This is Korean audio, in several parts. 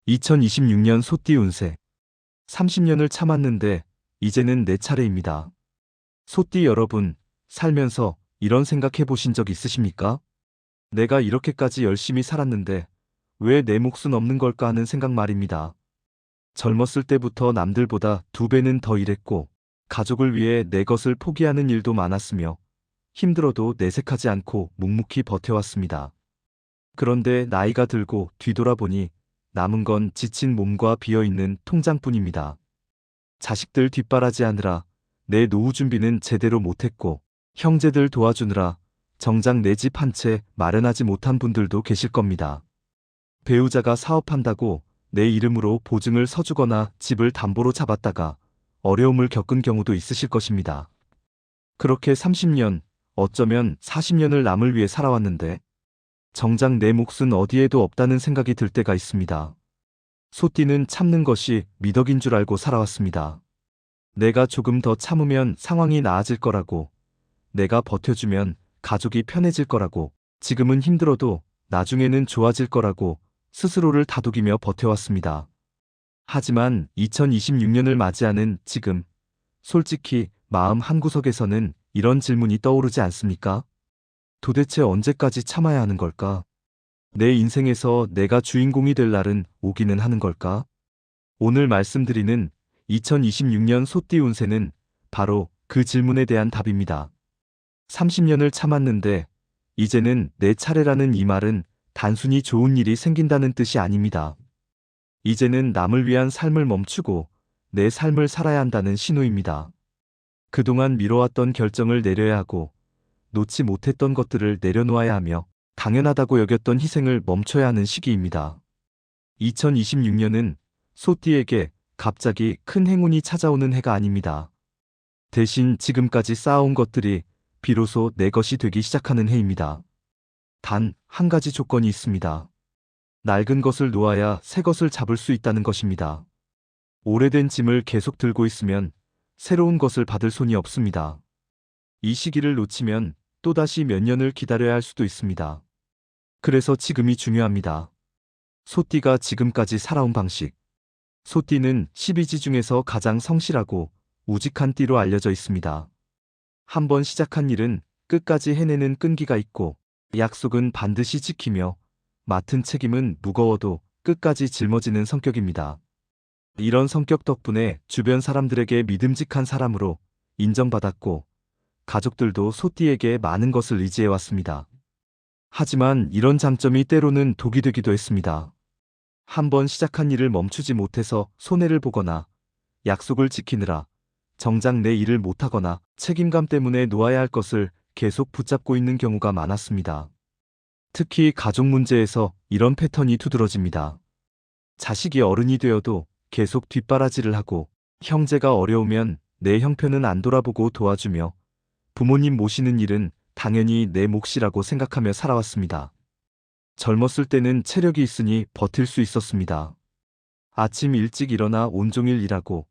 2026년 소띠 운세. 30년을 참았는데 이제는 내 차례입니다. 소띠 여러분, 살면서 이런 생각 해보신 적 있으십니까? 내가 이렇게까지 열심히 살았는데 왜 내 몫은 없는 걸까 하는 생각 말입니다. 젊었을 때부터 남들보다 2배는 더 일했고 가족을 위해 내 것을 포기하는 일도 많았으며 힘들어도 내색하지 않고 묵묵히 버텨왔습니다. 그런데 나이가 들고 뒤돌아보니 남은 건 지친 몸과 비어있는 통장뿐입니다. 자식들 뒷바라지하느라 내 노후 준비는 제대로 못했고 형제들 도와주느라 정작 내 집 한 채 마련하지 못한 분들도 계실 겁니다. 배우자가 사업한다고 내 이름으로 보증을 서주거나 집을 담보로 잡았다가 어려움을 겪은 경우도 있으실 것입니다. 그렇게 30년, 어쩌면 40년을 남을 위해 살아왔는데 정작 내 몫은 어디에도 없다는 생각이 들 때가 있습니다. 소띠는 참는 것이 미덕인 줄 알고 살아왔습니다. 내가 조금 더 참으면 상황이 나아질 거라고, 내가 버텨주면 가족이 편해질 거라고, 지금은 힘들어도 나중에는 좋아질 거라고 스스로를 다독이며 버텨왔습니다. 하지만 2026년을 맞이하는 지금, 솔직히 마음 한구석에서는 이런 질문이 떠오르지 않습니까? 도대체 언제까지 참아야 하는 걸까? 내 인생에서 내가 주인공이 될 날은 오기는 하는 걸까? 오늘 말씀드리는 2026년 소띠 운세는 바로 그 질문에 대한 답입니다. 30년을 참았는데 이제는 내 차례라는 이 말은 단순히 좋은 일이 생긴다는 뜻이 아닙니다. 이제는 남을 위한 삶을 멈추고 내 삶을 살아야 한다는 신호입니다. 그동안 미뤄왔던 결정을 내려야 하고 놓지 못했던 것들을 내려놓아야 하며 당연하다고 여겼던 희생을 멈춰야 하는 시기입니다. 2026년은 소띠에게 갑자기 큰 행운이 찾아오는 해가 아닙니다. 대신 지금까지 쌓아온 것들이 비로소 내 것이 되기 시작하는 해입니다. 단 한 가지 조건이 있습니다. 낡은 것을 놓아야 새 것을 잡을 수 있다는 것입니다. 오래된 짐을 계속 들고 있으면 새로운 것을 받을 손이 없습니다. 이 시기를 놓치면 또다시 몇 년을 기다려야 할 수도 있습니다. 그래서 지금이 중요합니다. 소띠가 지금까지 살아온 방식. 소띠는 12지 중에서 가장 성실하고 우직한 띠로 알려져 있습니다. 한번 시작한 일은 끝까지 해내는 끈기가 있고 약속은 반드시 지키며 맡은 책임은 무거워도 끝까지 짊어지는 성격입니다. 이런 성격 덕분에 주변 사람들에게 믿음직한 사람으로 인정받았고 가족들도 소띠에게 많은 것을 의지해왔습니다. 하지만 이런 장점이 때로는 독이 되기도 했습니다. 한번 시작한 일을 멈추지 못해서 손해를 보거나 약속을 지키느라 정작 내 일을 못하거나 책임감 때문에 놓아야 할 것을 계속 붙잡고 있는 경우가 많았습니다. 특히 가족 문제에서 이런 패턴이 두드러집니다. 자식이 어른이 되어도 계속 뒷바라지를 하고 형제가 어려우면 내 형편은 안 돌아보고 도와주며 부모님 모시는 일은 당연히 내 몫이라고 생각하며 살아왔습니다. 젊었을 때는 체력이 있으니 버틸 수 있었습니다. 아침 일찍 일어나 온종일 일하고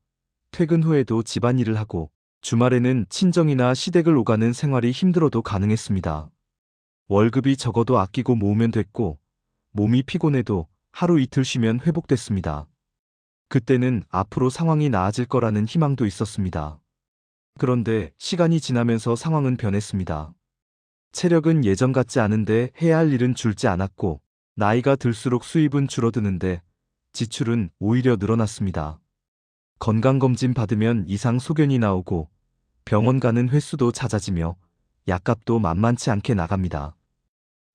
퇴근 후에도 집안일을 하고 주말에는 친정이나 시댁을 오가는 생활이 힘들어도 가능했습니다. 월급이 적어도 아끼고 모으면 됐고 몸이 피곤해도 하루 이틀 쉬면 회복됐습니다. 그때는 앞으로 상황이 나아질 거라는 희망도 있었습니다. 그런데 시간이 지나면서 상황은 변했습니다. 체력은 예전 같지 않은데 해야 할 일은 줄지 않았고 나이가 들수록 수입은 줄어드는데 지출은 오히려 늘어났습니다. 건강검진 받으면 이상 소견이 나오고 병원 가는 횟수도 잦아지며 약값도 만만치 않게 나갑니다.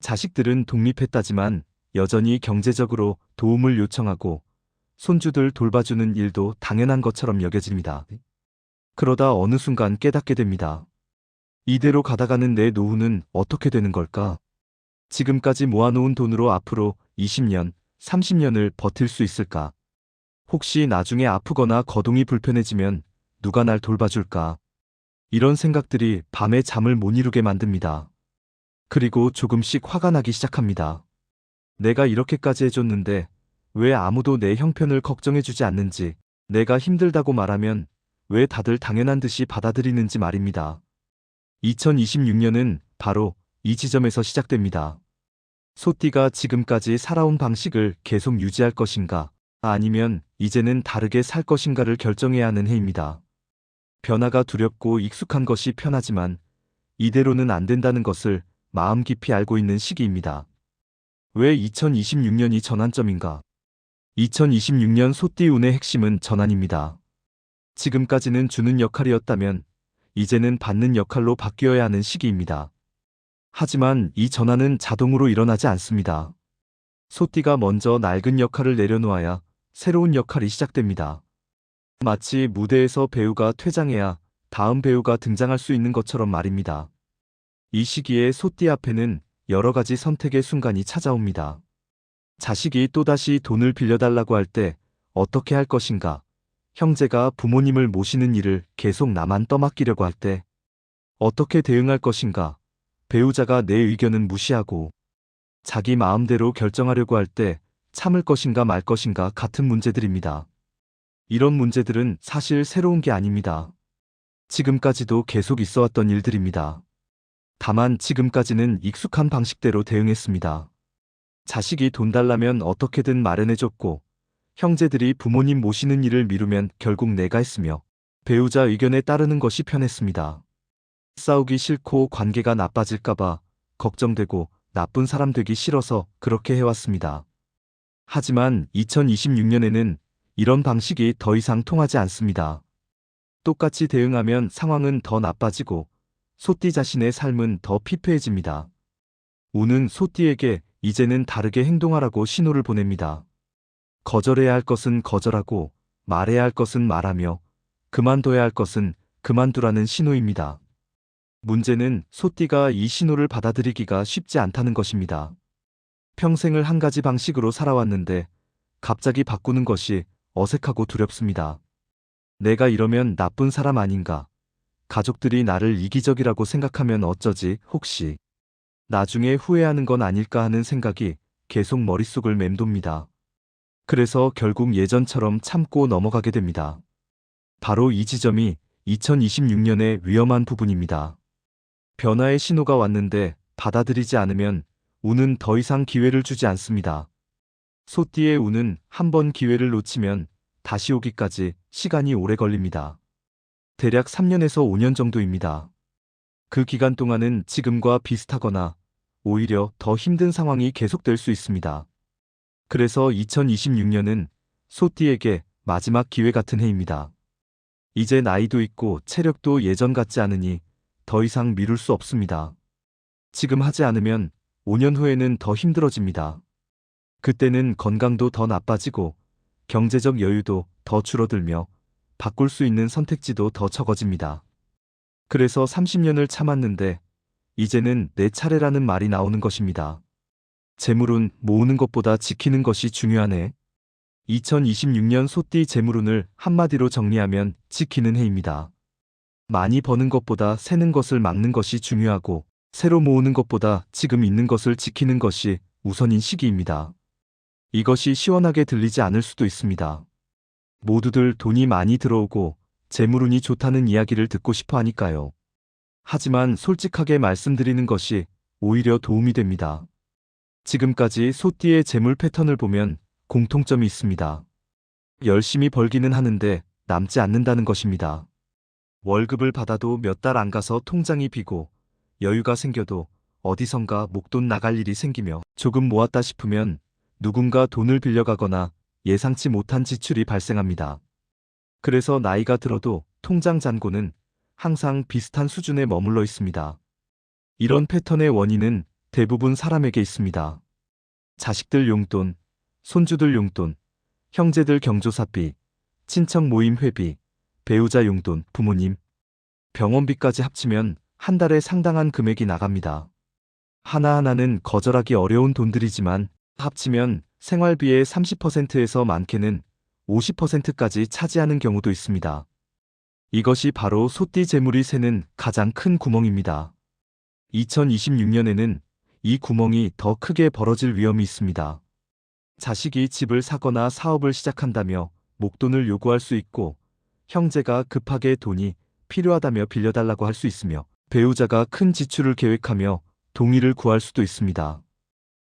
자식들은 독립했다지만 여전히 경제적으로 도움을 요청하고 손주들 돌봐주는 일도 당연한 것처럼 여겨집니다. 그러다 어느 순간 깨닫게 됩니다. 이대로 가다가는 내 노후는 어떻게 되는 걸까? 지금까지 모아놓은 돈으로 앞으로 20년, 30년을 버틸 수 있을까? 혹시 나중에 아프거나 거동이 불편해지면 누가 날 돌봐줄까? 이런 생각들이 밤에 잠을 못 이루게 만듭니다. 그리고 조금씩 화가 나기 시작합니다. 내가 이렇게까지 해줬는데 왜 아무도 내 형편을 걱정해주지 않는지, 내가 힘들다고 말하면 왜 다들 당연한 듯이 받아들이는지 말입니다. 2026년은 바로 이 지점에서 시작됩니다. 소띠가 지금까지 살아온 방식을 계속 유지할 것인가, 아니면 이제는 다르게 살 것인가를 결정해야 하는 해입니다. 변화가 두렵고 익숙한 것이 편하지만 이대로는 안 된다는 것을 마음 깊이 알고 있는 시기입니다. 왜 2026년이 전환점인가? 2026년 소띠 운의 핵심은 전환입니다. 지금까지는 주는 역할이었다면 이제는 받는 역할로 바뀌어야 하는 시기입니다. 하지만 이 전환은 자동으로 일어나지 않습니다. 소띠가 먼저 낡은 역할을 내려놓아야 새로운 역할이 시작됩니다. 마치 무대에서 배우가 퇴장해야 다음 배우가 등장할 수 있는 것처럼 말입니다. 이 시기에 소띠 앞에는 여러 가지 선택의 순간이 찾아옵니다. 자식이 또다시 돈을 빌려달라고 할 때 어떻게 할 것인가? 형제가 부모님을 모시는 일을 계속 나만 떠맡기려고 할 때 어떻게 대응할 것인가? 배우자가 내 의견은 무시하고 자기 마음대로 결정하려고 할 때 참을 것인가 말 것인가 같은 문제들입니다. 이런 문제들은 사실 새로운 게 아닙니다. 지금까지도 계속 있어왔던 일들입니다. 다만 지금까지는 익숙한 방식대로 대응했습니다. 자식이 돈 달라면 어떻게든 마련해줬고 형제들이 부모님 모시는 일을 미루면 결국 내가 했으며 배우자 의견에 따르는 것이 편했습니다. 싸우기 싫고 관계가 나빠질까봐 걱정되고 나쁜 사람 되기 싫어서 그렇게 해왔습니다. 하지만 2026년에는 이런 방식이 더 이상 통하지 않습니다. 똑같이 대응하면 상황은 더 나빠지고 소띠 자신의 삶은 더 피폐해집니다. 운은 소띠에게 이제는 다르게 행동하라고 신호를 보냅니다. 거절해야 할 것은 거절하고 말해야 할 것은 말하며 그만둬야 할 것은 그만두라는 신호입니다. 문제는 소띠가 이 신호를 받아들이기가 쉽지 않다는 것입니다. 평생을 한 가지 방식으로 살아왔는데 갑자기 바꾸는 것이 어색하고 두렵습니다. 내가 이러면 나쁜 사람 아닌가? 가족들이 나를 이기적이라고 생각하면 어쩌지? 혹시 나중에 후회하는 건 아닐까 하는 생각이 계속 머릿속을 맴돕니다. 그래서 결국 예전처럼 참고 넘어가게 됩니다. 바로 이 지점이 2026년의 위험한 부분입니다. 변화의 신호가 왔는데 받아들이지 않으면 운은 더 이상 기회를 주지 않습니다. 소띠의 운은 한 번 기회를 놓치면 다시 오기까지 시간이 오래 걸립니다. 대략 3년에서 5년 정도입니다. 그 기간 동안은 지금과 비슷하거나 오히려 더 힘든 상황이 계속될 수 있습니다. 그래서 2026년은 소띠에게 마지막 기회 같은 해입니다. 이제 나이도 있고 체력도 예전 같지 않으니 더 이상 미룰 수 없습니다. 지금 하지 않으면 5년 후에는 더 힘들어집니다. 그때는 건강도 더 나빠지고 경제적 여유도 더 줄어들며 바꿀 수 있는 선택지도 더 적어집니다. 그래서 30년을 참았는데 이제는 내 차례라는 말이 나오는 것입니다. 재물운 모으는 것보다 지키는 것이 중요하네. 2026년 소띠 재물운을 한마디로 정리하면 지키는 해입니다. 많이 버는 것보다 새는 것을 막는 것이 중요하고 새로 모으는 것보다 지금 있는 것을 지키는 것이 우선인 시기입니다. 이것이 시원하게 들리지 않을 수도 있습니다. 모두들 돈이 많이 들어오고 재물운이 좋다는 이야기를 듣고 싶어 하니까요. 하지만 솔직하게 말씀드리는 것이 오히려 도움이 됩니다. 지금까지 소띠의 재물 패턴을 보면 공통점이 있습니다. 열심히 벌기는 하는데 남지 않는다는 것입니다. 월급을 받아도 몇 달 안 가서 통장이 비고 여유가 생겨도 어디선가 목돈 나갈 일이 생기며 조금 모았다 싶으면 누군가 돈을 빌려가거나 예상치 못한 지출이 발생합니다. 그래서 나이가 들어도 통장 잔고는 항상 비슷한 수준에 머물러 있습니다. 이런 패턴의 원인은 대부분 사람에게 있습니다. 자식들 용돈, 손주들 용돈, 형제들 경조사비, 친척 모임 회비, 배우자 용돈, 부모님, 병원비까지 합치면 한 달에 상당한 금액이 나갑니다. 하나하나는 거절하기 어려운 돈들이지만 합치면 생활비의 30%에서 많게는 50%까지 차지하는 경우도 있습니다. 이것이 바로 소띠 재물이 새는 가장 큰 구멍입니다. 2026년에는 이 구멍이 더 크게 벌어질 위험이 있습니다. 자식이 집을 사거나 사업을 시작한다며 목돈을 요구할 수 있고 형제가 급하게 돈이 필요하다며 빌려달라고 할 수 있으며 배우자가 큰 지출을 계획하며 동의를 구할 수도 있습니다.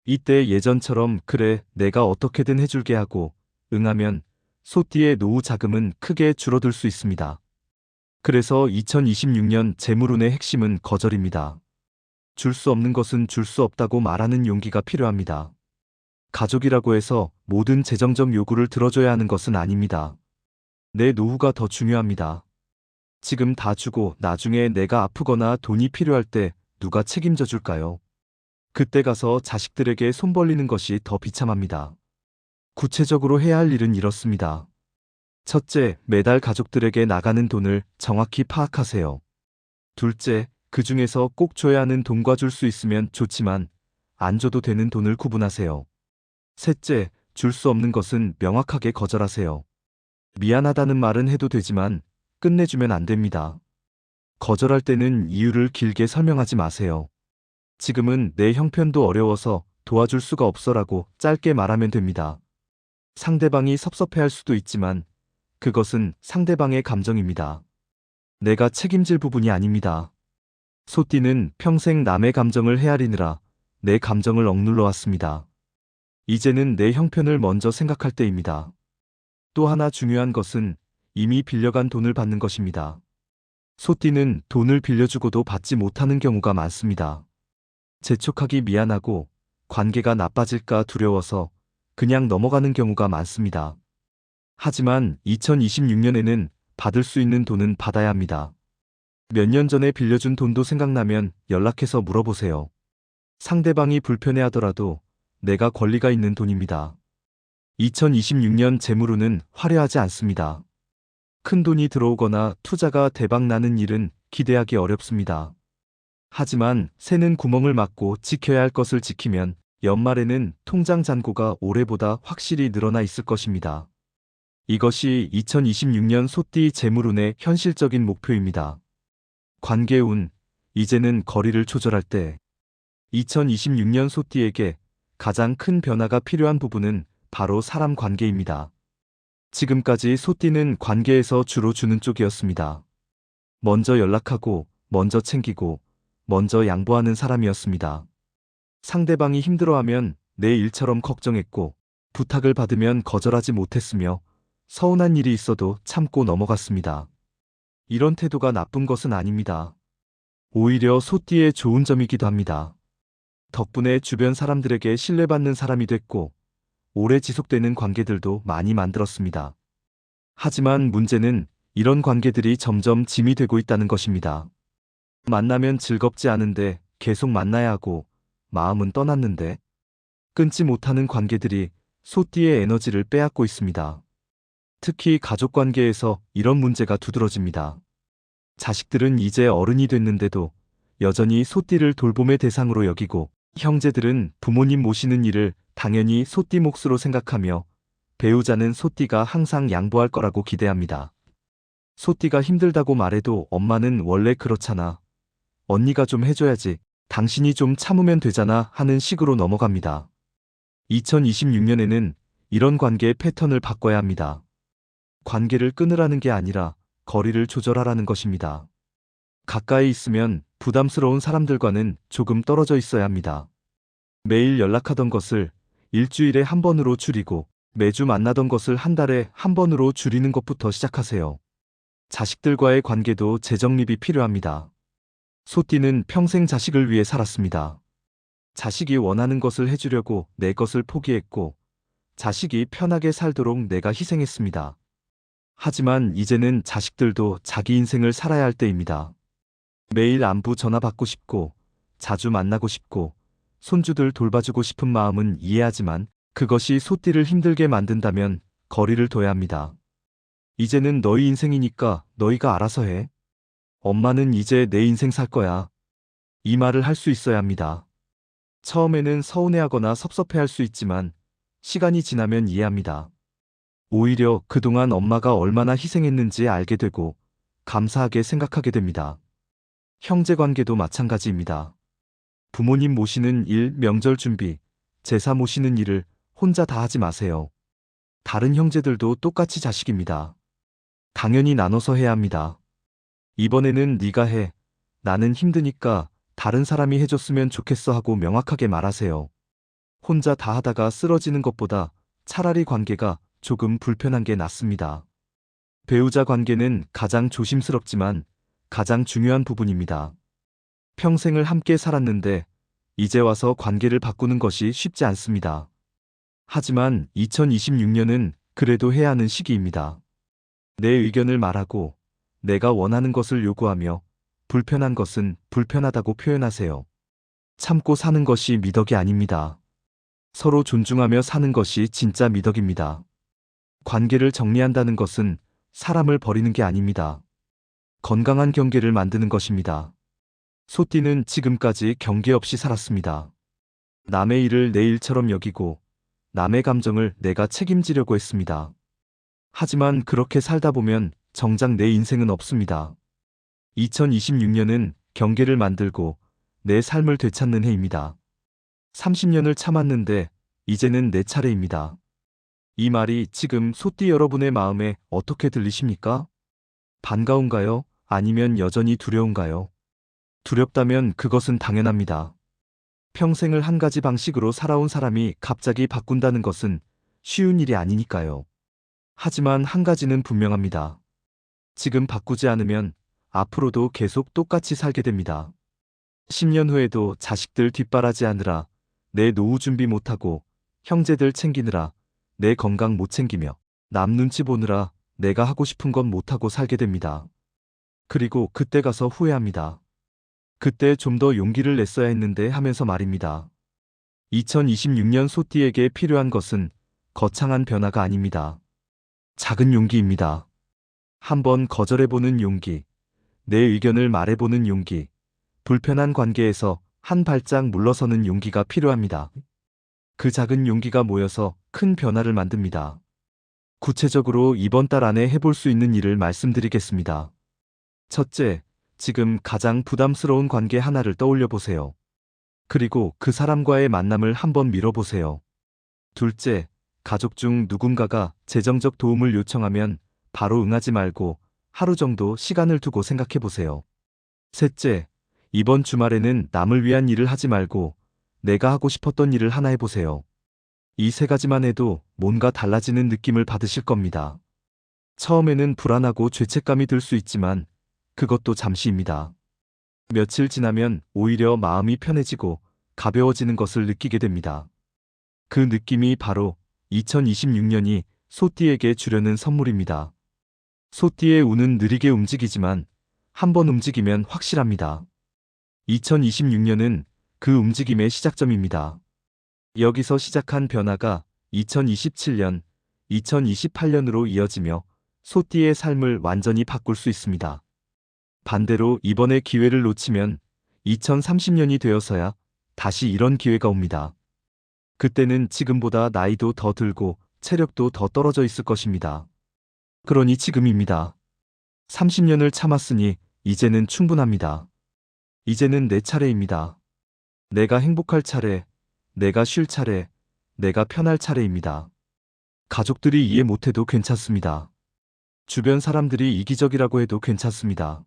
이때 예전처럼 그래 내가 어떻게든 해줄게 하고 응하면 소띠의 노후 자금은 크게 줄어들 수 있습니다. 그래서 2026년 재물운의 핵심은 거절입니다. 줄 수 없는 것은 줄 수 없다고 말하는 용기가 필요합니다. 가족이라고 해서 모든 재정적 요구를 들어줘야 하는 것은 아닙니다. 내 노후가 더 중요합니다. 지금 다 주고 나중에 내가 아프거나 돈이 필요할 때 누가 책임져 줄까요? 그때 가서 자식들에게 손 벌리는 것이 더 비참합니다. 구체적으로 해야 할 일은 이렇습니다. 첫째, 매달 가족들에게 나가는 돈을 정확히 파악하세요. 둘째, 그 중에서 꼭 줘야 하는 돈과 줄 수 있으면 좋지만 안 줘도 되는 돈을 구분하세요. 셋째, 줄 수 없는 것은 명확하게 거절하세요. 미안하다는 말은 해도 되지만 끝내주면 안 됩니다. 거절할 때는 이유를 길게 설명하지 마세요. 지금은 내 형편도 어려워서 도와줄 수가 없어라고 짧게 말하면 됩니다. 상대방이 섭섭해할 수도 있지만 그것은 상대방의 감정입니다. 내가 책임질 부분이 아닙니다. 소띠는 평생 남의 감정을 헤아리느라 내 감정을 억눌러 왔습니다. 이제는 내 형편을 먼저 생각할 때입니다. 또 하나 중요한 것은 이미 빌려간 돈을 받는 것입니다. 소띠는 돈을 빌려주고도 받지 못하는 경우가 많습니다. 재촉하기 미안하고 관계가 나빠질까 두려워서 그냥 넘어가는 경우가 많습니다. 하지만 2026년에는 받을 수 있는 돈은 받아야 합니다. 몇 년 전에 빌려준 돈도 생각나면 연락해서 물어보세요. 상대방이 불편해하더라도 내가 권리가 있는 돈입니다. 2026년 재물운은 화려하지 않습니다. 큰 돈이 들어오거나 투자가 대박 나는 일은 기대하기 어렵습니다. 하지만 새는 구멍을 막고 지켜야 할 것을 지키면 연말에는 통장 잔고가 올해보다 확실히 늘어나 있을 것입니다. 이것이 2026년 소띠 재물운의 현실적인 목표입니다. 관계운, 이제는 거리를 조절할 때 2026년 소띠에게 가장 큰 변화가 필요한 부분은 바로 사람 관계입니다. 지금까지 소띠는 관계에서 주로 주는 쪽이었습니다. 먼저 연락하고, 먼저 챙기고, 먼저 양보하는 사람이었습니다. 상대방이 힘들어하면 내 일처럼 걱정했고, 부탁을 받으면 거절하지 못했으며, 서운한 일이 있어도 참고 넘어갔습니다. 이런 태도가 나쁜 것은 아닙니다. 오히려 소띠의 좋은 점이기도 합니다. 덕분에 주변 사람들에게 신뢰받는 사람이 됐고, 오래 지속되는 관계들도 많이 만들었습니다. 하지만 문제는 이런 관계들이 점점 짐이 되고 있다는 것입니다. 만나면 즐겁지 않은데 계속 만나야 하고, 마음은 떠났는데 끊지 못하는 관계들이 소띠의 에너지를 빼앗고 있습니다. 특히 가족 관계에서 이런 문제가 두드러집니다. 자식들은 이제 어른이 됐는데도 여전히 소띠를 돌봄의 대상으로 여기고, 형제들은 부모님 모시는 일을 당연히 소띠 몫으로 생각하며 배우자는 소띠가 항상 양보할 거라고 기대합니다. 소띠가 힘들다고 말해도 엄마는 원래 그렇잖아. 언니가 좀 해줘야지. 당신이 좀 참으면 되잖아 하는 식으로 넘어갑니다. 2026년에는 이런 관계의 패턴을 바꿔야 합니다. 관계를 끊으라는 게 아니라 거리를 조절하라는 것입니다. 가까이 있으면 부담스러운 사람들과는 조금 떨어져 있어야 합니다. 매일 연락하던 것을 일주일에 한 번으로 줄이고 매주 만나던 것을 한 달에 한 번으로 줄이는 것부터 시작하세요. 자식들과의 관계도 재정립이 필요합니다. 소띠는 평생 자식을 위해 살았습니다. 자식이 원하는 것을 해주려고 내 것을 포기했고, 자식이 편하게 살도록 내가 희생했습니다. 하지만 이제는 자식들도 자기 인생을 살아야 할 때입니다. 매일 안부 전화 받고 싶고, 자주 만나고 싶고, 손주들 돌봐주고 싶은 마음은 이해하지만 그것이 소띠를 힘들게 만든다면 거리를 둬야 합니다. 이제는 너희 인생이니까 너희가 알아서 해. 엄마는 이제 내 인생 살 거야. 이 말을 할 수 있어야 합니다. 처음에는 서운해하거나 섭섭해할 수 있지만 시간이 지나면 이해합니다. 오히려 그동안 엄마가 얼마나 희생했는지 알게 되고 감사하게 생각하게 됩니다. 형제 관계도 마찬가지입니다. 부모님 모시는 일, 명절 준비, 제사 모시는 일을 혼자 다 하지 마세요. 다른 형제들도 똑같이 자식입니다. 당연히 나눠서 해야 합니다. 이번에는 네가 해. 나는 힘드니까 다른 사람이 해줬으면 좋겠어 하고 명확하게 말하세요. 혼자 다 하다가 쓰러지는 것보다 차라리 관계가 조금 불편한 게 낫습니다. 배우자 관계는 가장 조심스럽지만 가장 중요한 부분입니다. 평생을 함께 살았는데 이제 와서 관계를 바꾸는 것이 쉽지 않습니다. 하지만 2026년은 그래도 해야 하는 시기입니다. 내 의견을 말하고 내가 원하는 것을 요구하며 불편한 것은 불편하다고 표현하세요. 참고 사는 것이 미덕이 아닙니다. 서로 존중하며 사는 것이 진짜 미덕입니다. 관계를 정리한다는 것은 사람을 버리는 게 아닙니다. 건강한 경계를 만드는 것입니다. 소띠는 지금까지 경계 없이 살았습니다. 남의 일을 내 일처럼 여기고 남의 감정을 내가 책임지려고 했습니다. 하지만 그렇게 살다 보면 정작 내 인생은 없습니다. 2026년은 경계를 만들고 내 삶을 되찾는 해입니다. 30년을 참았는데 이제는 내 차례입니다. 이 말이 지금 소띠 여러분의 마음에 어떻게 들리십니까? 반가운가요? 아니면 여전히 두려운가요? 두렵다면 그것은 당연합니다. 평생을 한 가지 방식으로 살아온 사람이 갑자기 바꾼다는 것은 쉬운 일이 아니니까요. 하지만 한 가지는 분명합니다. 지금 바꾸지 않으면 앞으로도 계속 똑같이 살게 됩니다. 10년 후에도 자식들 뒷바라지하느라 내 노후 준비 못하고 형제들 챙기느라 내 건강 못 챙기며 남 눈치 보느라 내가 하고 싶은 건 못하고 살게 됩니다. 그리고 그때 가서 후회합니다. 그때 좀 더 용기를 냈어야 했는데 하면서 말입니다. 2026년 소띠에게 필요한 것은 거창한 변화가 아닙니다. 작은 용기입니다. 한번 거절해보는 용기, 내 의견을 말해보는 용기, 불편한 관계에서 한 발짝 물러서는 용기가 필요합니다. 그 작은 용기가 모여서 큰 변화를 만듭니다. 구체적으로 이번 달 안에 해볼 수 있는 일을 말씀드리겠습니다. 첫째, 지금 가장 부담스러운 관계 하나를 떠올려 보세요. 그리고 그 사람과의 만남을 한번 미뤄보세요. 둘째, 가족 중 누군가가 재정적 도움을 요청하면 바로 응하지 말고 하루 정도 시간을 두고 생각해 보세요. 셋째, 이번 주말에는 남을 위한 일을 하지 말고 내가 하고 싶었던 일을 하나 해보세요. 이 세 가지만 해도 뭔가 달라지는 느낌을 받으실 겁니다. 처음에는 불안하고 죄책감이 들 수 있지만 그것도 잠시입니다. 며칠 지나면 오히려 마음이 편해지고 가벼워지는 것을 느끼게 됩니다. 그 느낌이 바로 2026년이 소띠에게 주려는 선물입니다. 소띠의 운은 느리게 움직이지만 한번 움직이면 확실합니다. 2026년은 그 움직임의 시작점입니다. 여기서 시작한 변화가 2027년, 2028년으로 이어지며 소띠의 삶을 완전히 바꿀 수 있습니다. 반대로 이번에 기회를 놓치면 2030년이 되어서야 다시 이런 기회가 옵니다. 그때는 지금보다 나이도 더 들고 체력도 더 떨어져 있을 것입니다. 그러니 지금입니다. 30년을 참았으니 이제는 충분합니다. 이제는 내 차례입니다. 내가 행복할 차례, 내가 쉴 차례, 내가 편할 차례입니다. 가족들이 이해 못해도 괜찮습니다. 주변 사람들이 이기적이라고 해도 괜찮습니다.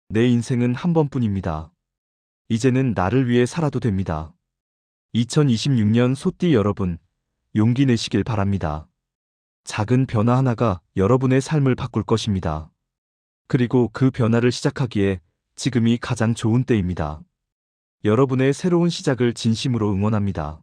내 인생은 한 번뿐입니다. 이제는 나를 위해 살아도 됩니다. 2026년 소띠 여러분, 용기 내시길 바랍니다. 작은 변화 하나가 여러분의 삶을 바꿀 것입니다. 그리고 그 변화를 시작하기에 지금이 가장 좋은 때입니다. 여러분의 새로운 시작을 진심으로 응원합니다.